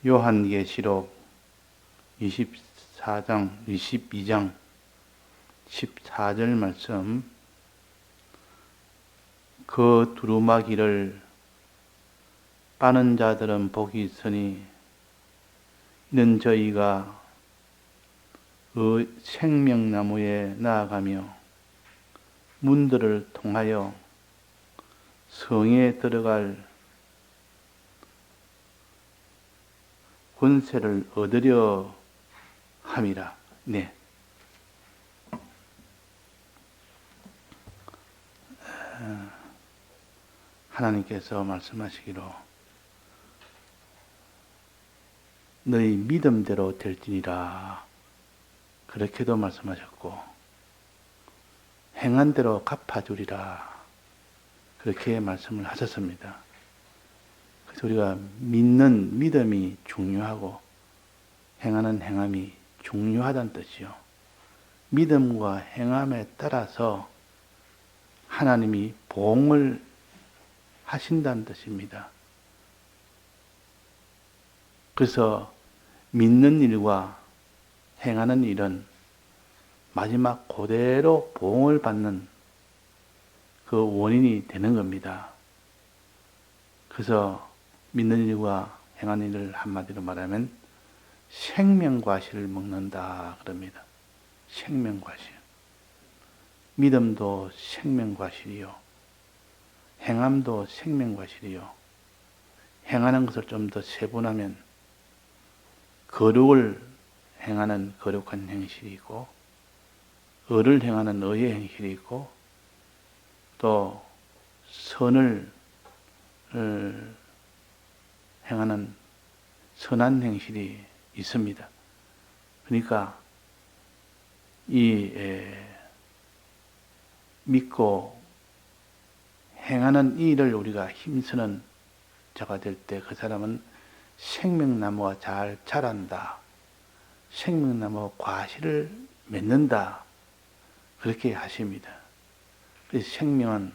요한계시록 22장 14절 말씀, 그 두루마기를 빠는 자들은 복이 있으니 이는 저희가 그 생명나무에 나아가며 문들을 통하여 성에 들어갈 권세를 얻으려 함이라. 네. 하나님께서 말씀하시기로 너희 믿음대로 될지니라 그렇게도 말씀하셨고, 행한 대로 갚아주리라 그렇게 말씀을 하셨습니다. 그래서 우리가 믿는 믿음이 중요하고 행하는 행함이 중요하다는 뜻이요. 믿음과 행함에 따라서 하나님이 보응을 하신다는 뜻입니다. 그래서 믿는 일과 행하는 일은 마지막 그대로 보응을 받는 그 원인이 되는 겁니다. 그래서 믿는 일과 행하는 일을 한마디로 말하면 생명과실을 먹는다 그럽니다. 생명과실. 믿음도 생명과실이요, 행함도 생명과실이요. 행하는 것을 좀 더 세분하면 거룩을 행하는 거룩한 행실이 있고, 의를 행하는 의의 행실이 있고, 또 선을 행하는 선한 행실이 있습니다. 그러니까 믿고 행하는 일을 우리가 힘쓰는 자가 될 때 그 사람은 생명나무와 잘 자란다. 생명나무 과실을 맺는다. 그렇게 하십니다. 그래서 생명은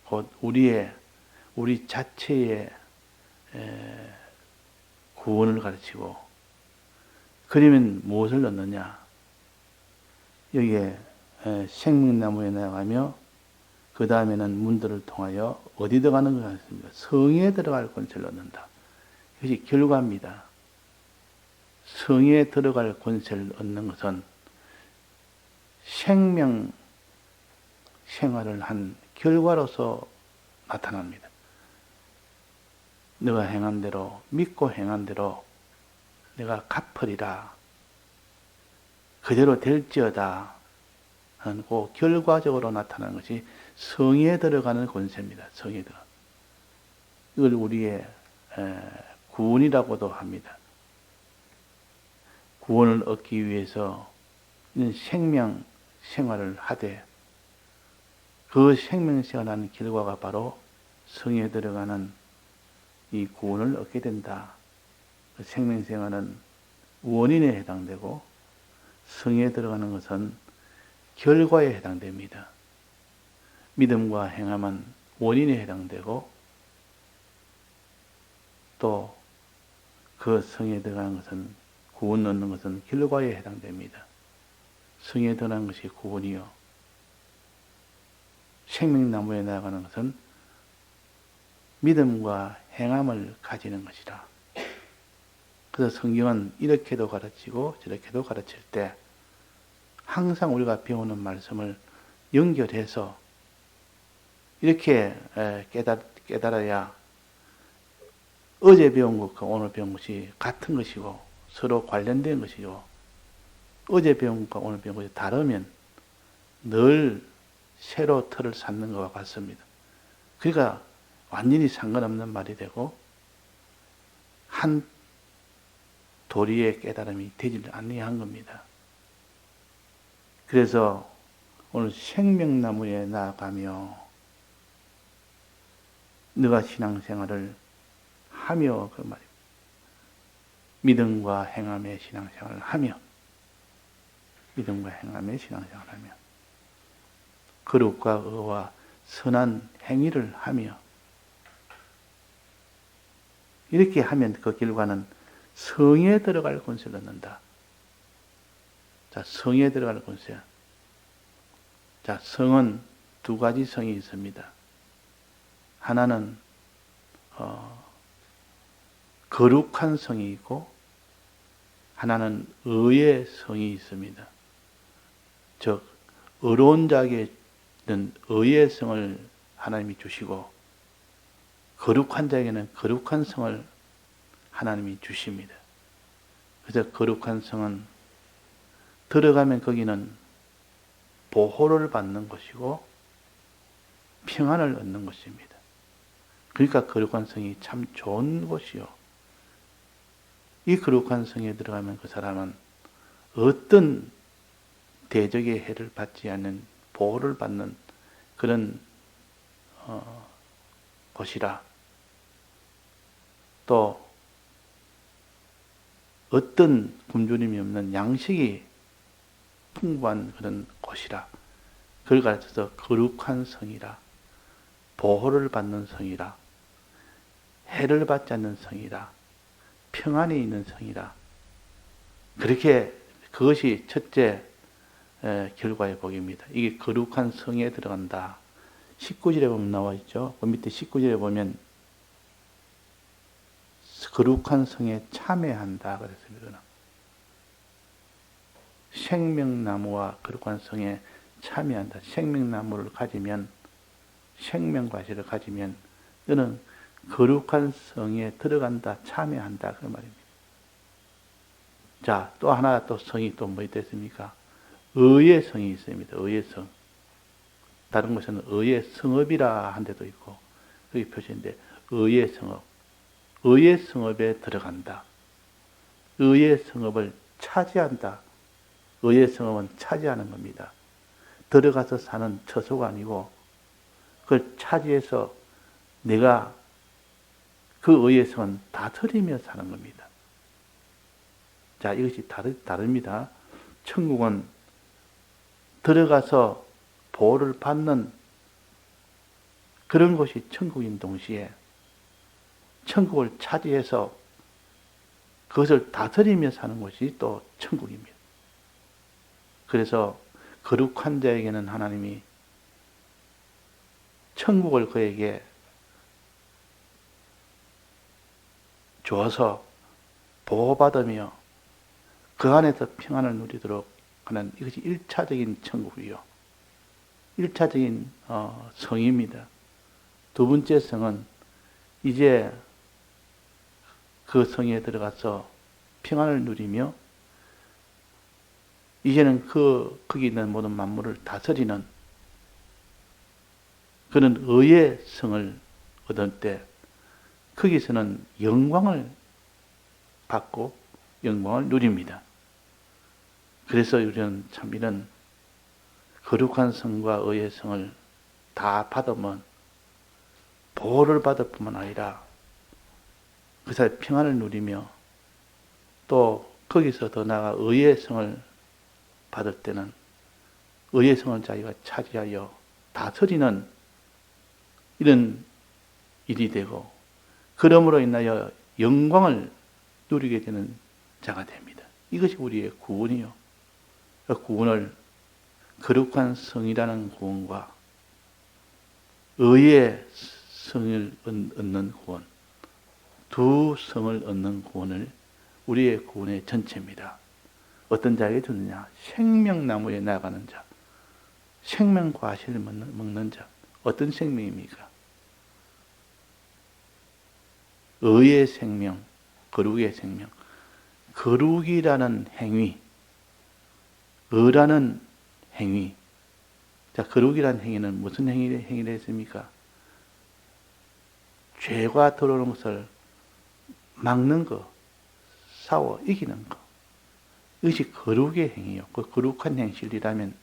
곧 우리 자체의 구원을 가르치고, 그러면 무엇을 넣느냐? 여기에 생명나무에 나가며 그 다음에는 문들을 통하여 어디 들어가는 것 같습니다. 성에 들어갈 권세를 얻는다. 이것이 결과입니다. 성에 들어갈 권세를 얻는 것은 생명 생활을 한 결과로서 나타납니다. 내가 행한 대로, 믿고 행한 대로 내가 갚으리라, 그대로 될지어다 하는 그 결과적으로 나타나는 것이 성에 들어가는 권세입니다. 성에 들어. 이걸 우리의 구원이라고도 합니다. 구원을 얻기 위해서 생명 생활을 하되, 그 생명 생활하는 결과가 바로 성에 들어가는 이 구원을 얻게 된다. 그 생명 생활은 원인에 해당되고, 성에 들어가는 것은 결과에 해당됩니다. 믿음과 행함은 원인에 해당되고, 또 그 성에 들어가는 것은, 구원 얻는 것은 결과에 해당됩니다. 성에 들어가는 것이 구원이요, 생명나무에 나아가는 것은 믿음과 행함을 가지는 것이라. 그래서 성경은 이렇게도 가르치고 저렇게도 가르칠 때 항상 우리가 배우는 말씀을 연결해서 이렇게 깨달아야 어제 배운 것과 오늘 배운 것이 같은 것이고 서로 관련된 것이고, 어제 배운 것과 오늘 배운 것이 다르면 늘 새로 틀을 쌓는 것과 같습니다. 그러니까 완전히 상관없는 말이 되고 한 도리의 깨달음이 되지 아니한 겁니다. 그래서 오늘 생명나무에 나아가며 너가 신앙생활을 하며, 그 말입니다. 믿음과 행함의 신앙생활을 하며, 믿음과 행함의 신앙생활을 하며, 거룩과 의와 선한 행위를 하며, 이렇게 하면 그 결과는 성에 들어갈 권세를 얻는다. 자, 성에 들어갈 권세. 자, 성은 두 가지 성이 있습니다. 하나는 거룩한 성이 있고 하나는 의의 성이 있습니다. 즉 의로운 자에게는 의의 성을 하나님이 주시고 거룩한 자에게는 거룩한 성을 하나님이 주십니다. 그래서 거룩한 성은 들어가면 거기는 보호를 받는 것이고 평안을 얻는 것입니다. 그러니까 거룩한 성이 참 좋은 곳이요. 이 거룩한 성에 들어가면 그 사람은 어떤 대적의 해를 받지 않는 보호를 받는 그런 곳이라, 또 어떤 굶주림이 없는 양식이 풍부한 그런 곳이라, 그걸 가르쳐서 거룩한 성이라, 보호를 받는 성이라, 해를 받지 않는 성이라, 평안이 있는 성이라, 그렇게 그것이 첫째 결과의 복입니다. 이게 거룩한 성에 들어간다. 19절에 보면 나와 있죠. 그 밑에 19절에 보면 거룩한 성에 참여한다 그랬습니다. 생명나무와 거룩한 성에 참여한다. 생명나무를 가지면, 생명과실을 가지면 너는 거룩한 성에 들어간다, 참여한다 그 말입니다. 자, 또 하나 또 성이 또 뭐 있겠습니까? 의의 성이 있습니다. 의의 성. 다른 곳에는 의의 성읍이라 한 데도 있고 여기 표시인데 의의 성읍. 의의 성읍에 들어간다. 의의 성읍을 차지한다. 의의 성읍은 차지하는 겁니다. 들어가서 사는 처소가 아니고 그걸 차지해서 내가 그 의의 성은 다스리며 사는 겁니다. 자, 이것이 다릅니다. 천국은 들어가서 보호를 받는 그런 곳이 천국인 동시에 천국을 차지해서 그것을 다스리며 사는 것이 또 천국입니다. 그래서 거룩한 자에게는 하나님이 천국을 그에게 주어서 보호받으며 그 안에서 평안을 누리도록 하는 이것이 1차적인 천국이요. 1차적인 성입니다. 두 번째 성은 이제 그 성에 들어가서 평안을 누리며 이제는 거기 있는 모든 만물을 다스리는 그런 의의 성을 얻을 때 거기서는 영광을 받고 영광을 누립니다. 그래서 우리는 참 이런 거룩한 성과 의의 성을 다 받으면 보호를 받을 뿐만 아니라 그 사이에 평안을 누리며 또 거기서 더 나아가 의의 성을 받을 때는 의의 성을 자기가 차지하여 다스리는 이런 일이 되고 그러므로 인하여 영광을 누리게 되는 자가 됩니다. 이것이 우리의 구원이요. 그 구원을 거룩한 성이라는 구원과 의의 성을 얻는 구원, 두 성을 얻는 구원을 우리의 구원의 전체입니다. 어떤 자에게 주느냐? 생명나무에 나가는 자, 생명과실을 먹는 자. 어떤 생명입니까? 의의 생명, 거룩의 생명. 거룩이라는 행위, 의라는 행위. 자, 거룩이라는 행위는 무슨 행위를 했습니까? 죄가 들어오는 것을 막는 것, 싸워 이기는 것. 이것이 거룩의 행위요. 그 거룩한 행실이라면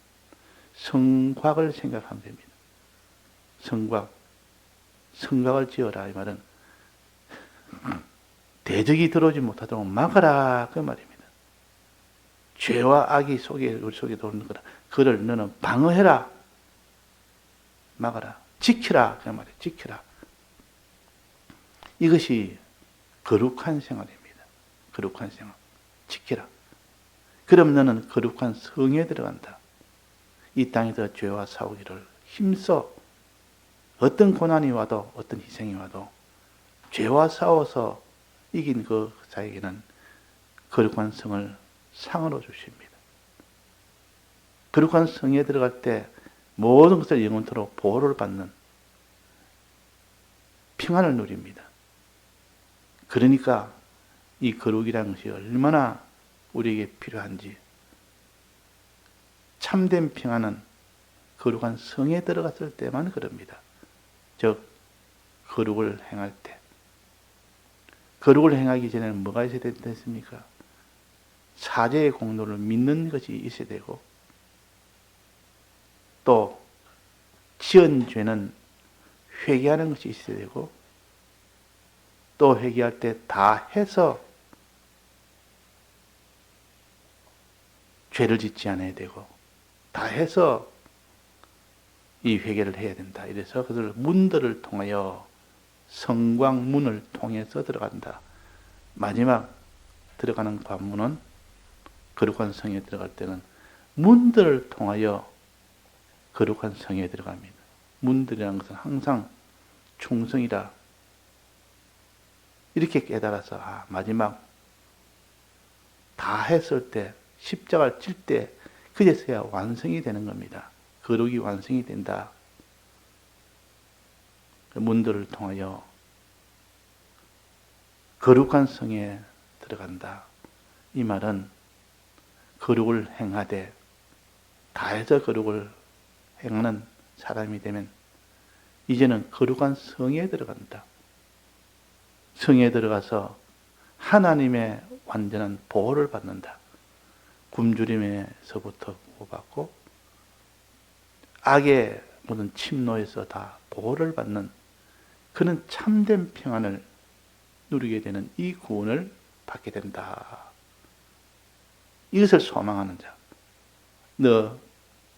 성곽을 생각하면 됩니다. 성곽을 지어라 이 말은 대적이 들어오지 못하도록 막아라 그 말입니다. 죄와 악이 우리 속에 들어오는 거라. 그를 너는 방어해라, 막아라, 지키라 그 말이에요. 지키라. 이것이 거룩한 생활입니다. 거룩한 생활 지키라. 그럼 너는 거룩한 성에 들어간다. 이 땅에서 죄와 싸우기를 힘써 어떤 고난이 와도 어떤 희생이 와도 죄와 싸워서 이긴 그 자에게는 거룩한 성을 상으로 주십니다. 거룩한 성에 들어갈 때 모든 것을 영원토록 보호를 받는 평안을 누립니다. 그러니까 이 거룩이라는 것이 얼마나 우리에게 필요한지, 참된 평안은 거룩한 성에 들어갔을 때만 그럽니다. 즉 거룩을 행할 때. 거룩을 행하기 전에는 뭐가 있어야 됐습니까? 사죄의 공로를 믿는 것이 있어야 되고, 또 지은 죄는 회개하는 것이 있어야 되고, 또 회개할 때 다 해서 죄를 짓지 않아야 되고, 다 해서 이 회개를 해야 된다. 이래서 그들 문들을 통하여 성광문을 통해서 들어간다. 마지막 들어가는 관문은 거룩한 성에 들어갈 때는 문들을 통하여 거룩한 성에 들어갑니다. 문들이라는 것은 항상 충성이라. 이렇게 깨달아서 마지막 다 했을 때, 십자가를 칠 때 그제서야 완성이 되는 겁니다. 거룩이 완성이 된다. 그 문들을 통하여 거룩한 성에 들어간다. 이 말은 거룩을 행하되 다해서 거룩을 행하는 사람이 되면 이제는 거룩한 성에 들어간다. 성에 들어가서 하나님의 완전한 보호를 받는다. 굶주림에서부터 보호받고 악의 모든 침노에서 다 보호를 받는 그런 참된 평안을 누리게 되는 이 구원을 받게 된다. 이것을 소망하는 자. 너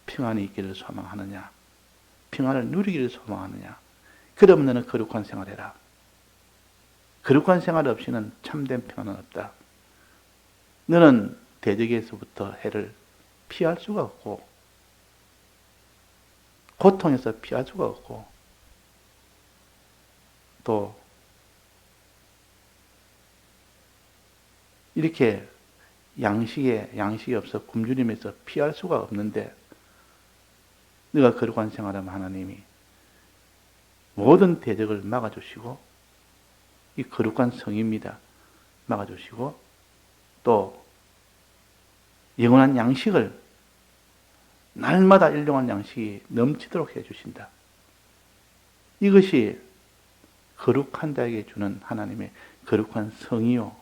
평안이 있기를 소망하느냐? 평안을 누리기를 소망하느냐? 그러면 너는 거룩한 생활해라. 거룩한 생활 없이는 참된 평안은 없다. 너는 대적에서부터 해를 피할 수가 없고, 고통에서 피할 수가 없고, 또 이렇게 양식이 없어 굶주림에서 피할 수가 없는데, 네가 거룩한 생활하면 하나님이 모든 대적을 막아주시고, 이 거룩한 성입니다. 막아주시고, 또 영원한 양식을, 날마다 일용할 양식이 넘치도록 해주신다. 이것이 거룩한 자에게 주는 하나님의 거룩한 성이요.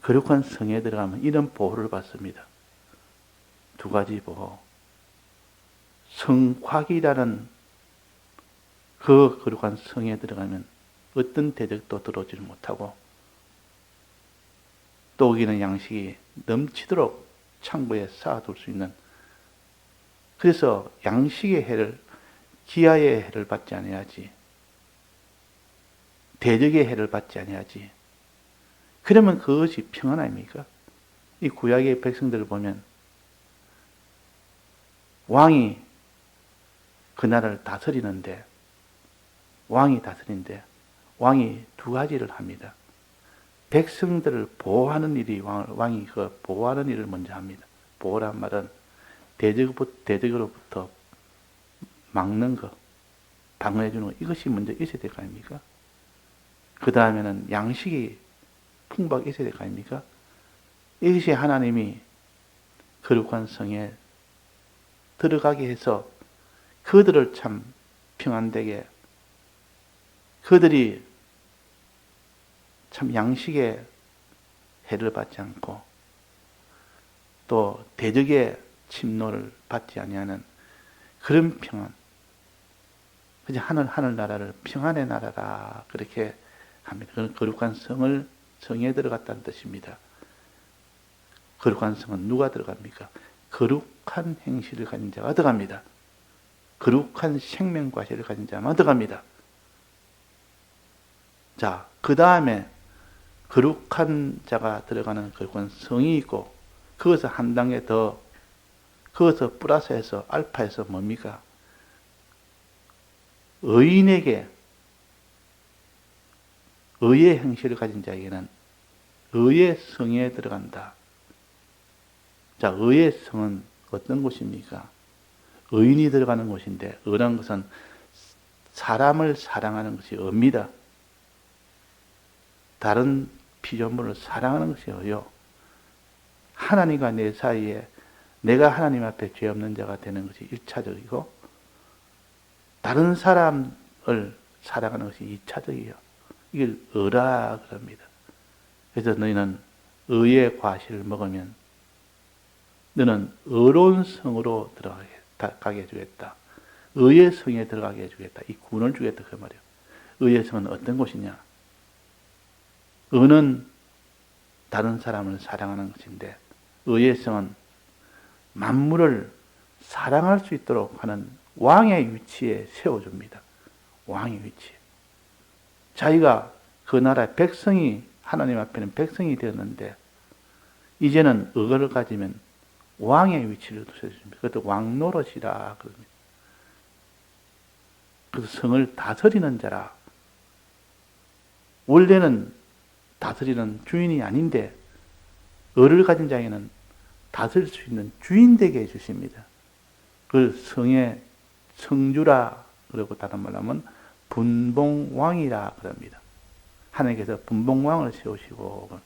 거룩한 성에 들어가면 이런 보호를 받습니다. 두 가지 보호. 성곽이라는 그 거룩한 성에 들어가면 어떤 대적도 들어오지 못하고, 또 거기는 양식이 넘치도록 창고에 쌓아둘 수 있는, 그래서 양식의 해를, 기아의 해를 받지 아니하지, 대적의 해를 받지 아니하지. 그러면 그것이 평안 아닙니까? 이 구약의 백성들을 보면 왕이 그 나라를 다스리는데, 왕이 두 가지를 합니다. 백성들을 보호하는 일이, 왕이 그 보호하는 일을 먼저 합니다. 보호란 말은 대적으로부터 막는 것, 방어해주는 것, 이것이 먼저 있어야 될 거 아닙니까? 그 다음에는 양식이 풍부하게 있어야 될 거 아닙니까? 이것이 하나님이 거룩한 성에 들어가게 해서 그들을 참 평안되게, 그들이 참 양식의 해를 받지 않고 또 대적의 침노를 받지 아니하는 그런 평안, 그저 하늘나라를 평안의 나라라 그렇게 합니다. 그런 거룩한 성에 들어갔다는 뜻입니다. 거룩한 성은 누가 들어갑니까? 거룩한 행실을 가진 자가 들어갑니다. 거룩한 생명과실을 가진 자만 들어갑니다. 자, 그 다음에 거룩한 자가 들어가는 거룩한 성이 있고, 그것을 한 단계 더, 그것을 플러스해서 알파에서 뭡니까? 의인에게, 의의 행실을 가진 자에게는 의의 성에 들어간다. 자, 의의 성은 어떤 곳입니까? 의인이 들어가는 곳인데, 의라는 것은 사람을 사랑하는 것이 의입니다. 다른 피조물을 사랑하는 것이 의요. 하나님과 내 사이에 내가 하나님 앞에 죄 없는 자가 되는 것이 1차적이고, 다른 사람을 사랑하는 것이 2차적이에요. 이걸 의라 그럽니다. 그래서 너희는 의의 과실을 먹으면 너는 의로운 성으로 들어가게 해주겠다. 의의 성에 들어가게 해주겠다. 이 구원을 주겠다 그 말이에요. 의의 성은 어떤 곳이냐? 의는 다른 사람을 사랑하는 것인데, 의의 성은 만물을 사랑할 수 있도록 하는 왕의 위치에 세워줍니다. 왕의 위치. 자기가 그 나라의 백성이, 하나님 앞에는 백성이 되었는데, 이제는 의를 가지면 왕의 위치를 세워줍니다. 그것도 왕노릇이라 그럽니다. 그래서 성을 다스리는 자라. 원래는 다스리는 주인이 아닌데, 의를 가진 자에게는 다스릴 수 있는 주인 되게 해주십니다. 그걸 성의 성주라 그러고, 다른 말로 하면 분봉왕이라 그럽니다. 하나님께서 분봉왕을 세우시고,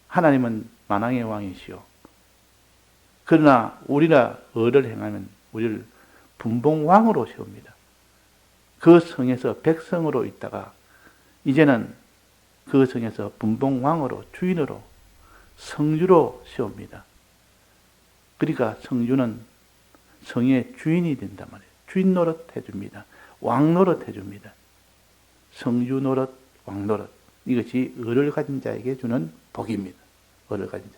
하나님은 만왕의 왕이시오. 그러나 우리가 의를 행하면 우리를 분봉왕으로 세웁니다. 그 성에서 백성으로 있다가 이제는 그 성에서 분봉왕으로, 주인으로, 성주로 세웁니다. 그러니까 성주는 성의 주인이 된단 말이에요. 주인 노릇 해줍니다. 왕 노릇 해줍니다. 성주 노릇, 왕 노릇. 이것이 의를 가진 자에게 주는 복입니다. 의를 가진 자.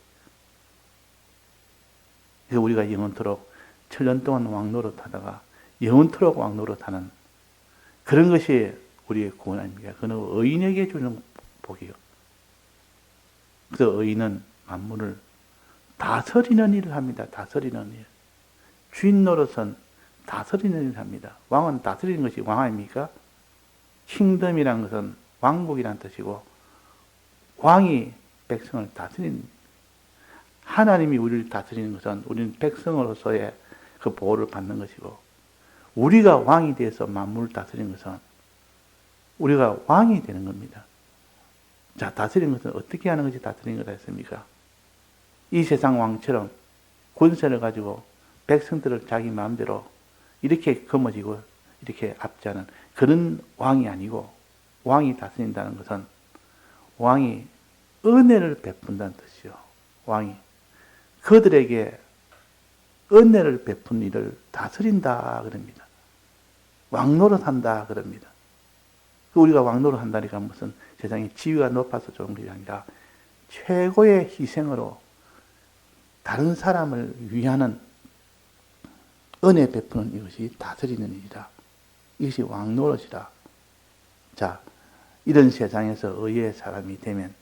그래서 우리가 영원토록 7년 동안 왕 노릇 하다가 영원토록 왕 노릇 하는 그런 것이 우리의 구원 아닙니까? 그는 의인에게 주는 복이요. 그래서 의인은 만물을 다스리는 일을 합니다. 다스리는 일. 주인 노릇은 다스리는 일을 합니다. 왕은 다스리는 것이 왕 아닙니까? 킹덤이란 것은 왕국이란 뜻이고, 왕이 백성을 다스리는, 하나님이 우리를 다스리는 것은 우리는 백성으로서의 그 보호를 받는 것이고, 우리가 왕이 돼서 만물을 다스리는 것은 우리가 왕이 되는 겁니다. 자, 다스리는 것은 어떻게 하는 것이 다스리는 거다 했습니까? 이 세상 왕처럼 권세를 가지고 백성들을 자기 마음대로 이렇게 거머쥐고 이렇게 압제하는 그런 왕이 아니고, 왕이 다스린다는 것은 왕이 은혜를 베푼다는 뜻이요. 왕이 그들에게 은혜를 베푼 일을 다스린다 그럽니다. 왕노릇 한다 그럽니다. 우리가 왕노릇 한다니까 무슨 세상에 지위가 높아서 좋은 것이 아니라 최고의 희생으로 다른 사람을 위하는 은혜 베푸는 이것이 다스리는 일이다. 이것이 왕노릇이다. 자, 이런 세상에서 의의 사람이 되면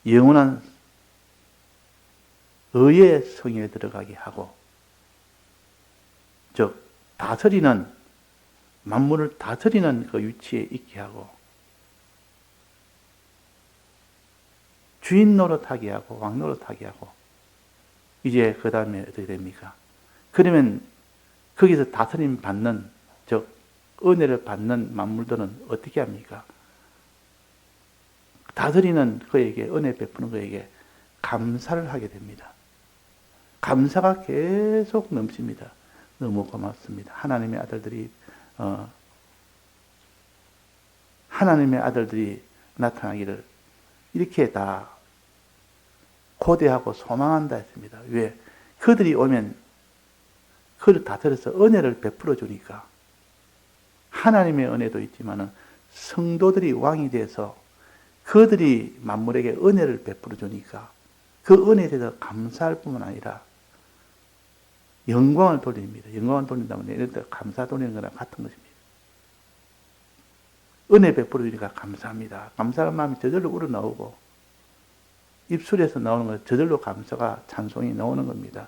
영원한 의의 성에 들어가게 하고, 즉 다스리는, 만물을 다스리는 그 위치에 있게 하고, 주인 노릇하게 하고 왕 노릇하게 하고, 이제 그 다음에 어떻게 됩니까? 그러면 거기서 다스림 받는, 즉 은혜를 받는 만물들은 어떻게 합니까? 다스리는 그에게, 은혜 베푸는 그에게 감사를 하게 됩니다. 감사가 계속 넘칩니다. 너무 고맙습니다. 하나님의 아들들이 나타나기를 이렇게 다 고대하고 소망한다 했습니다. 왜? 그들이 오면 그를 다스려서 은혜를 베풀어 주니까. 하나님의 은혜도 있지만 성도들이 왕이 돼서 그들이 만물에게 은혜를 베풀어 주니까 그 은혜에 대해서 감사할 뿐만 아니라 영광을 돌립니다. 영광을 돌린다면 이럴 때 감사 돌리는 거랑 같은 것입니다. 은혜 베풀어 주니까 감사합니다. 감사한 마음이 저절로 우러나오고, 입술에서 나오는 것, 저절로 감사가 찬송이 나오는 겁니다.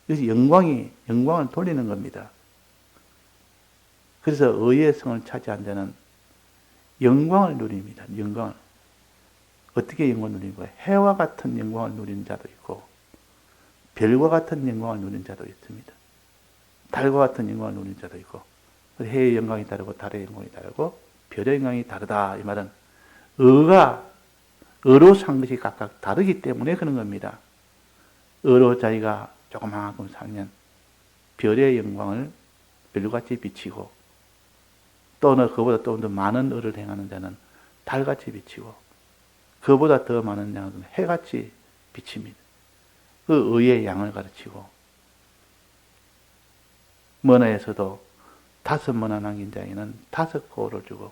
그래서 영광을 돌리는 겁니다. 그래서 의의 성을 차지한 자는 영광을 누립니다. 영광을. 어떻게 영광을 누리는 거예요? 해와 같은 영광을 누리는 자도 있고, 별과 같은 영광을 누리는 자도 있습니다. 달과 같은 영광을 누리는 자도 있고, 해의 영광이 다르고, 달의 영광이 다르고, 별의 영광이 다르다. 이 말은 의로 산 것이 각각 다르기 때문에 그런 겁니다. 의로 자기가 조그만큼 살면 별의 영광을 별같이 비치고, 또는 그보다 또 더 많은 의를 행하는 자는 달같이 비치고, 그보다 더 많은 자는 해같이 비칩니다. 그 의의 양을 가르치고, 문화에서도 5문화 남긴 자에게는 5꼴을 주고,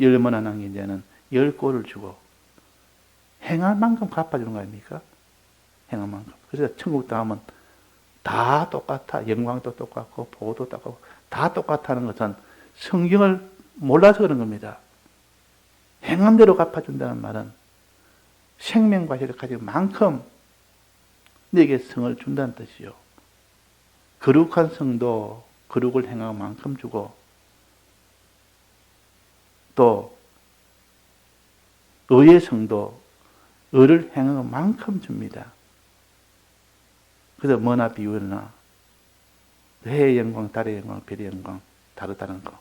10문화 남긴 자에는 10꼴을 주고, 행할 만큼 갚아주는 거 아닙니까? 행할 만큼. 그래서 천국 다음은 다 똑같아. 영광도 똑같고, 보호도 똑같고, 다 똑같다는 것은 성경을 몰라서 그런 겁니다. 행한 대로 갚아준다는 말은 생명과실을 가진 만큼 내게 성을 준다는 뜻이요. 거룩한 성도 거룩을 행한 만큼 주고, 또 의의 성도 의를 행한 만큼 줍니다. 그래서 뭐나 비유나 해의 영광, 달의 영광, 별의 영광 다르다는 거.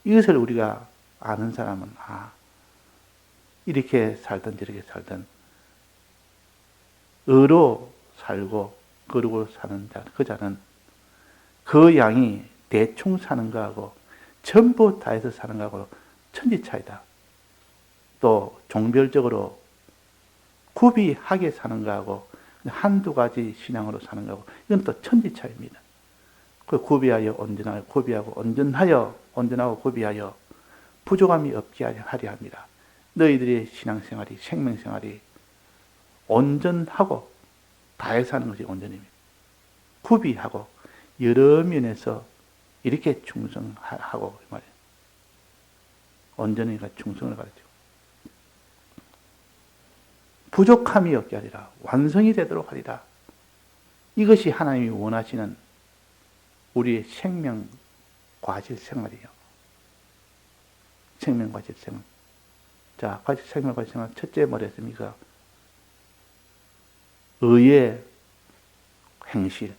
이것을 우리가 아는 사람은 이렇게 살든 저렇게 살든 의로 살고 거룩으로 사는 자, 그 자는 그 양이 대충 사는 거하고 전부 다해서 사는 거하고 천지 차이다. 또 종별적으로 구비하게 사는 거하고 한두 가지 신앙으로 사는 거하고 이건 또 천지 차이입니다. 그 구비하여 온전하여 구비하고 온전하고 구비하여 부족함이 없게 하려 합니다. 너희들의 신앙생활이 생명생활이 온전하고 다해서 하는 것이 온전입니다. 구비하고 여러 면에서 이렇게 충성하고 말이에요. 온전히가 충성을 가르치고 부족함이 없게 하리라. 완성이 되도록 하리라. 이것이 하나님이 원하시는 우리의 생명 과실 생활이에요. 생명 과실 생활. 자, 생명 과실 생활 첫째 뭐랬습니까? 의의 행실,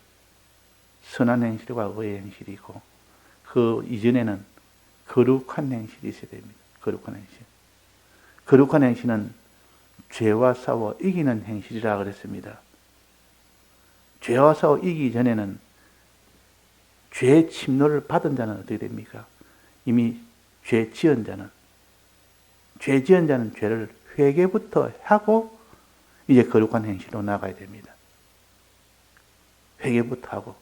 선한 행실과 의의 행실이 있고, 그 이전에는 거룩한 행실이 있어야 됩니다. 거룩한 행실. 거룩한 행실은 죄와 싸워 이기는 행실이라 그랬습니다. 죄와 싸워 이기기 전에는 죄 침노를 받은 자는 어떻게 됩니까? 이미 죄 지은 자는 죄를 회개부터 하고 이제 거룩한 행실로 나가야 됩니다. 회개부터 하고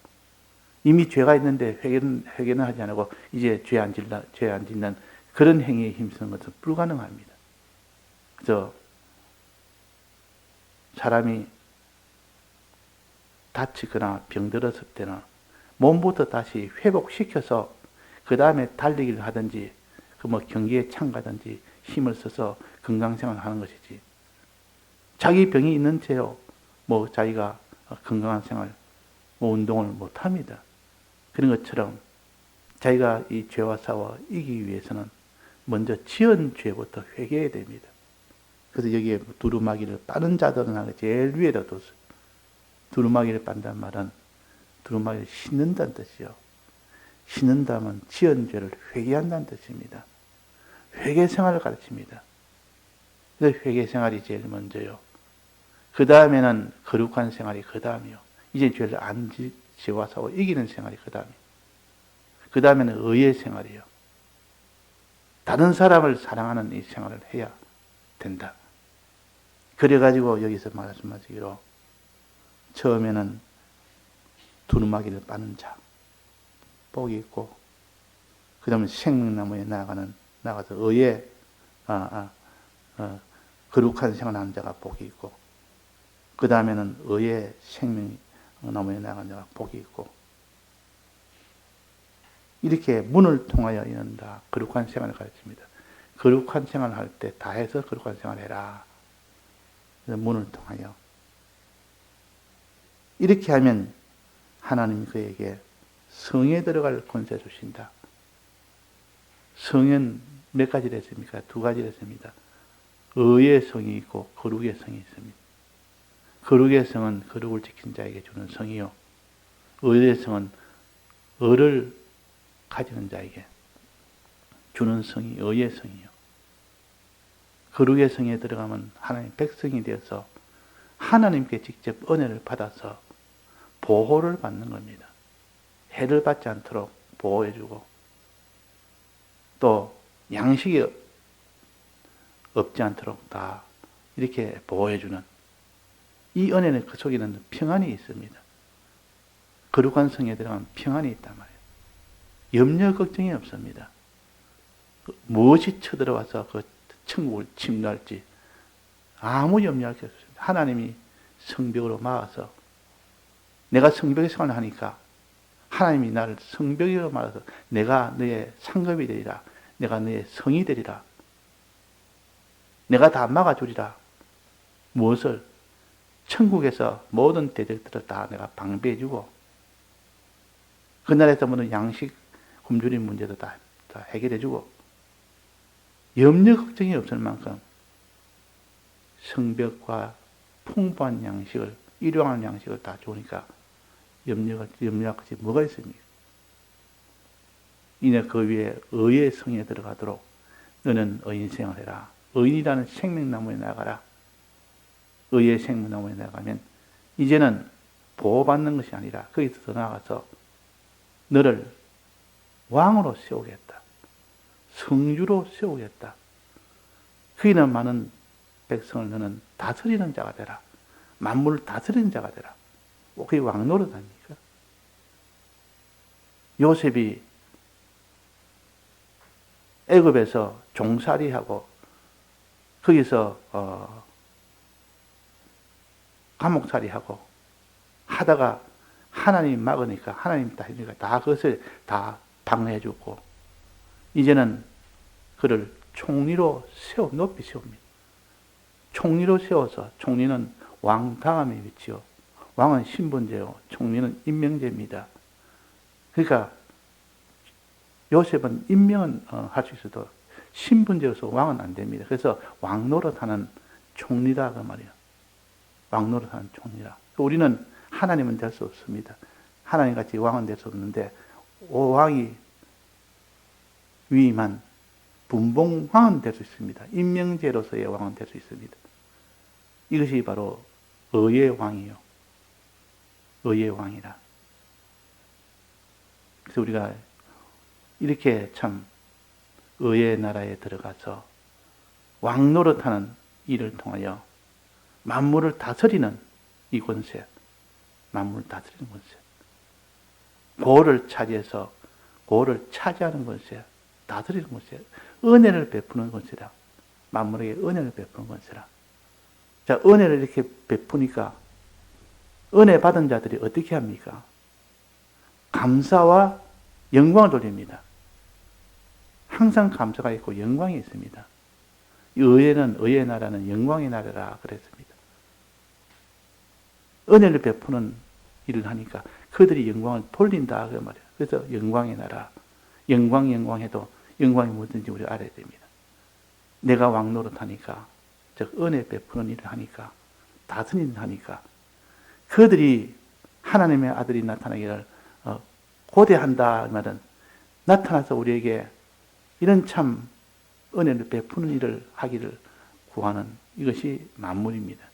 이미 죄가 있는데 회개는 하지 않고 이제 죄 안 짓는 그런 행위에 힘쓰는 것은 불가능합니다. 그래서 사람이 다치거나 병들었을 때는 몸부터 다시 회복시켜서 그 다음에 달리기를 하든지 경기에 참가든지 힘을 써서 건강생활을 하는 것이지. 자기 병이 있는 채로 자기가 건강한 생활, 운동을 못합니다. 그런 것처럼 자기가 이 죄와 싸워 이기기 위해서는 먼저 지은 죄부터 회개해야 됩니다. 그래서 여기에 두루마기를 빠는 자들은 제일 위에다 뒀어요. 두루마기를 빤다는 말은 두루마기를 씻는다는 뜻이요. 씻는다면 지은 죄를 회개한다는 뜻입니다. 회개 생활을 가르칩니다. 그래서 회개 생활이 제일 먼저요. 그 다음에는 거룩한 생활이 그 다음이요. 이제 죄를 안 지와 싸워 이기는 생활이 그 다음이요. 그 다음에는 의의 생활이요. 다른 사람을 사랑하는 이 생활을 해야 된다. 그래가지고 여기서 말씀하시기로 처음에는 두루마기를 빠는 자 복이 있고, 그 다음에 생명나무에 나가서 의의 거룩한 생활하는 자가 복이 있고, 그 다음에는 의의 생명나무에 나가는 자가 복이 있고, 이렇게 문을 통하여 이른다. 거룩한 생활을 가르칩니다. 거룩한 생활을 할 때 다 해서 거룩한 생활을 해라. 문을 통하여. 이렇게 하면 하나님 그에게 성에 들어갈 권세 주신다. 성은 몇 가지를 했습니까? 두 가지를 했습니다. 의의 성이 있고 거룩의 성이 있습니다. 거룩의 성은 거룩을 지킨 자에게 주는 성이요. 의의 성은 의를 가지는 자에게 주는 성이 의의 성이요. 거룩의 성에 들어가면 하나님 백성이 되어서 하나님께 직접 은혜를 받아서 보호를 받는 겁니다. 해를 받지 않도록 보호해주고 또 양식이 없지 않도록 다 이렇게 보호해주는 이 은혜는 그 속에는 평안이 있습니다. 거룩한 성에 들어가면 평안이 있단 말이에요. 염려 걱정이 없습니다. 무엇이 쳐들어와서 그 천국을 침노할지 아무 염려할 게 없습니다. 하나님이 성벽으로 막아서 내가 성벽의 생활을 하니까 하나님이 나를 성벽으로 막아서 내가 너의 상급이 되리라. 내가 너의 성이 되리라. 내가 다 막아주리라. 무엇을? 천국에서 모든 대적들을 다 내가 방비해주고 그 나라에서 모든 양식 굶주린 문제도 다 해결해주고 염려 걱정이 없을 만큼 성벽과 풍부한 양식을 일용할 양식을 다 주니까 염려할 것이 뭐가 있습니까? 이내 그 위에 의의 성에 들어가도록 너는 의인 생활해라. 의인이라는 생명나무에 나가라. 의의 생명나무에 나가면 이제는 보호받는 것이 아니라 거기서 더 나아가서 너를 왕으로 세우겠다. 성주로 세우겠다. 거기는 많은 백성을 너는 다스리는 자가 되라. 만물을 다스리는 자가 되라. 그게 왕노릇 아닙니까? 요셉이 애굽에서 종살이하고 거기서 감옥살이하고 하다가 하나님이 막으니까 하나님이 다 해주니까 다 그것을 다 방해해주고 이제는 그를 총리로 높이 세웁니다. 총리로 세워서 총리는 왕 다음에 위치요. 왕은 신분제요. 총리는 임명제입니다. 그러니까 요셉은 임명은 할 수 있어도 신분제로서 왕은 안 됩니다. 그래서 왕 노릇하는 총리라 그 말이에요. 왕 노릇하는 총리라. 우리는 하나님은 될 수 없습니다. 하나님같이 왕은 될 수 없는데 왕이 위임한 분봉왕은 될 수 있습니다. 임명제로서의 왕은 될 수 있습니다. 이것이 바로 의의 왕이요. 의의 왕이라. 그래서 우리가 이렇게 참 의의 나라에 들어가서 왕 노릇하는 일을 통하여 만물을 다스리는 이 권세, 만물을 다스리는 권세, 고를 차지해서 고를 차지하는 권세, 다스리는 권세, 은혜를 베푸는 권세라. 만물에게 은혜를 베푸는 권세라. 자, 은혜를 이렇게 베푸니까 은혜 받은 자들이 어떻게 합니까? 감사와 영광을 돌립니다. 항상 감사가 있고 영광이 있습니다. 의에는 의의 나라는 영광의 나라라 그랬습니다. 은혜를 베푸는 일을 하니까 그들이 영광을 돌린다 그 말이에요. 그래서 영광의 나라, 영광해도 영광이 뭐든지 우리가 알아야 됩니다. 내가 왕 노릇하니까, 즉 은혜 베푸는 일을 하니까, 다스리는 일을 하니까 그들이 하나님의 아들이 나타나기를 고대한다 말은 나타나서 우리에게 이런 참 은혜를 베푸는 일을 하기를 구하는 이것이 만물입니다.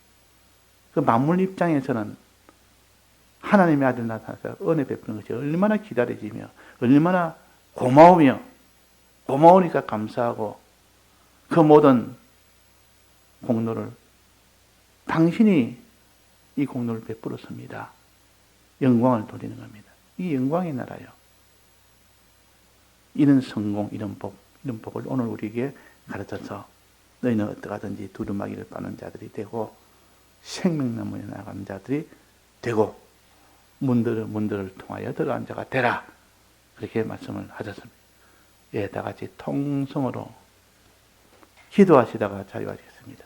그 만물 입장에서는 하나님의 아들 나타나서 은혜 베푸는 것이 얼마나 기다려지며 얼마나 고마우니까 감사하고 그 모든 공로를 당신이 이 공로를 베풀었습니다. 영광을 돌리는 겁니다. 이 영광의 나라요. 이런 성공, 이런 복을 오늘 우리에게 가르쳐서 너희는 어떠하든지 두루마기를 빠는 자들이 되고 생명나무에 나가는 자들이 되고 문들을 통하여 들어간 자가 되라. 그렇게 말씀을 하셨습니다. 예, 다 같이 통성으로 기도하시다가 자유하시겠습니다.